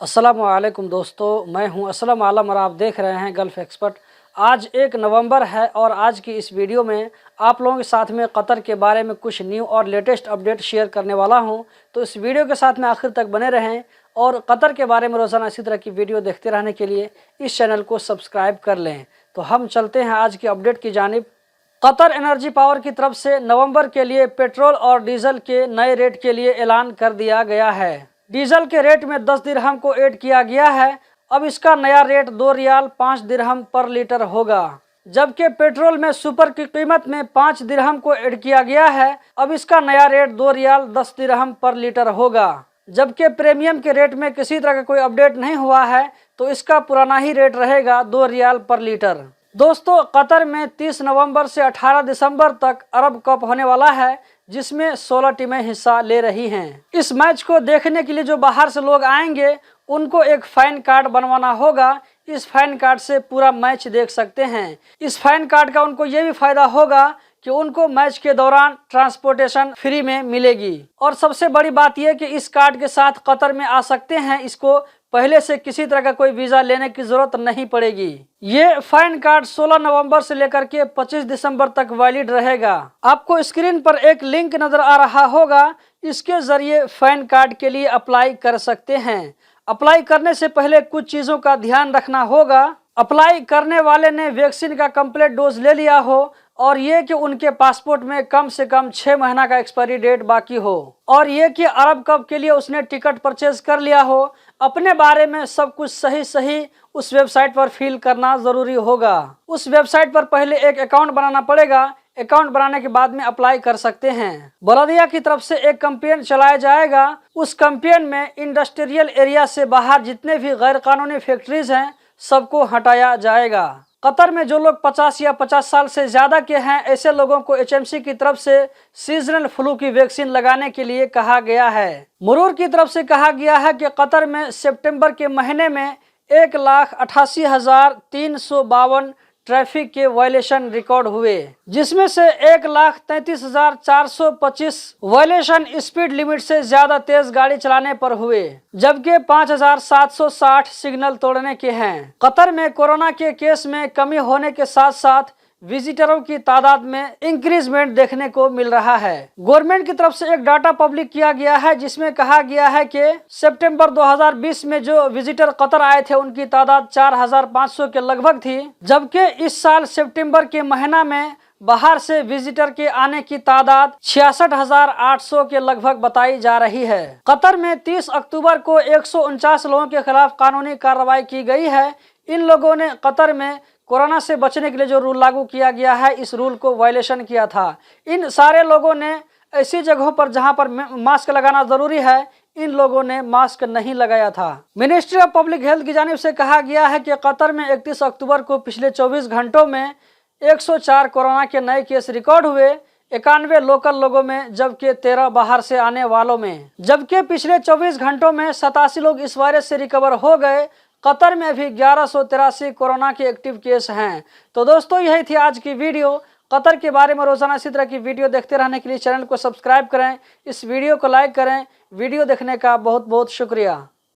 अस्सलामुअलैकुम दोस्तों, मैं हूं असलम आलम और आप देख रहे हैं गल्फ़ एक्सपर्ट। आज 1 नवंबर है और आज की इस वीडियो में आप लोगों के साथ में कतर के बारे में कुछ न्यू और लेटेस्ट अपडेट शेयर करने वाला हूं। तो इस वीडियो के साथ में आखिर तक बने रहें और कतर के बारे में रोज़ाना इसी तरह की वीडियो देखते रहने के लिए इस चैनल को सब्सक्राइब कर लें। तो हम चलते हैं आज की अपडेट की जानिब। कतर एनर्जी पावर की तरफ से नवंबर के लिए पेट्रोल और डीजल के नए रेट के लिए ऐलान कर दिया गया है। डीजल के रेट में 10 दिरहम को ऐड किया गया है। अब इसका नया रेट 2 रियाल 5 दिरहम पर लीटर होगा, जबकि पेट्रोल में सुपर की कीमत में 5 दिरहम को ऐड किया गया है। अब इसका नया रेट 2 रियाल 10 दिरहम पर लीटर होगा, जबकि प्रीमियम के रेट में किसी तरह का कोई अपडेट नहीं हुआ है, तो इसका पुराना ही रेट रहेगा 2 रियाल पर लीटर। दोस्तों, कतर में 30 नवंबर से 18 दिसंबर तक अरब कप होने वाला है, जिसमें 16 टीमें हिस्सा ले रही हैं। इस मैच को देखने के लिए जो बाहर से लोग आएंगे उनको एक फैन कार्ड बनवाना होगा। इस फैन कार्ड से पूरा मैच देख सकते हैं। इस फैन कार्ड का उनको ये भी फायदा होगा कि उनको मैच के दौरान ट्रांसपोर्टेशन फ्री में मिलेगी। और सबसे बड़ी बात यह कि इस कार्ड के साथ कतर में आ सकते हैं, इसको पहले से किसी तरह का कोई वीजा लेने की जरूरत नहीं पड़ेगी। ये फैन कार्ड 16 नवंबर से लेकर के 25 दिसंबर तक वैलिड रहेगा। आपको स्क्रीन पर एक लिंक नजर आ रहा होगा, इसके जरिए फैन कार्ड के लिए अप्लाई कर सकते हैं। अप्लाई करने से पहले कुछ चीजों का ध्यान रखना होगा। अप्लाई करने वाले ने वैक्सीन का कंप्लीट डोज ले लिया हो और ये कि उनके पासपोर्ट में कम से कम 6 महीना का एक्सपायरी डेट बाकी हो, और ये कि अरब कप के लिए उसने टिकट परचेज कर लिया हो। अपने बारे में सब कुछ सही उस वेबसाइट पर फिल करना जरूरी होगा। उस वेबसाइट पर पहले एक अकाउंट बनाना पड़ेगा। अकाउंट बनाने के बाद में अप्लाई कर सकते हैं। बलदिया की तरफ से एक कैंपेन चलाया जाएगा। उस कैंपेन में इंडस्ट्रियल एरिया से बाहर जितने भी गैर कानूनी फैक्ट्रीज हैं सबको हटाया जाएगा। कतर में जो लोग 50 या 50 साल से ज्यादा के हैं, ऐसे लोगों को HMC की तरफ से सीजनल फ्लू की वैक्सीन लगाने के लिए कहा गया है। मुरूर की तरफ से कहा गया है कि कतर में सितंबर के महीने में 1,88,352 ट्रैफिक के वायलेशन रिकॉर्ड हुए, जिसमें से 1,33,425 वायलेशन स्पीड लिमिट से ज्यादा तेज गाड़ी चलाने पर हुए, जबकि 5,760 सिग्नल तोड़ने के हैं। कतर में कोरोना के केस में कमी होने के साथ साथ विजिटरों की तादाद में इंक्रीजमेंट देखने को मिल रहा है। गवर्नमेंट की तरफ से एक डाटा पब्लिक किया गया है, जिसमें कहा गया है कि सितंबर 2020 में जो विजिटर कतर आए थे उनकी तादाद 4,500 के लगभग थी, जबकि इस साल सितंबर के महीना में बाहर से विजिटर के आने की तादाद 66,800 के लगभग बताई जा रही है। कतर में 30 अक्टूबर को 149 लोगों के खिलाफ कानूनी कार्रवाई की गई है। इन लोगों ने कतर में कोरोना से बचने के लिए जो रूल लागू किया गया है, इस रूल को वायलेशन किया था। इन सारे लोगों ने ऐसी जगहों पर जहां पर मास्क लगाना जरूरी है, इन लोगों ने मास्क नहीं लगाया था। मिनिस्ट्री ऑफ पब्लिक हेल्थ की जानिब से कहा गया है कि कतर में 31 अक्टूबर को पिछले 24 घंटों में 104 कोरोना के नए केस रिकॉर्ड हुए, 91 लोकल लोगों में, जबकि 13 बाहर से आने वालों में। जबकि पिछले 24 घंटों में 87 लोग इस वायरस से रिकवर हो गए। कतर में भी 1183 कोरोना के एक्टिव केस हैं। तो दोस्तों, यही थी आज की वीडियो। कतर के बारे में रोजाना इसी तरह की वीडियो देखते रहने के लिए चैनल को सब्सक्राइब करें, इस वीडियो को लाइक करें। वीडियो देखने का बहुत बहुत शुक्रिया।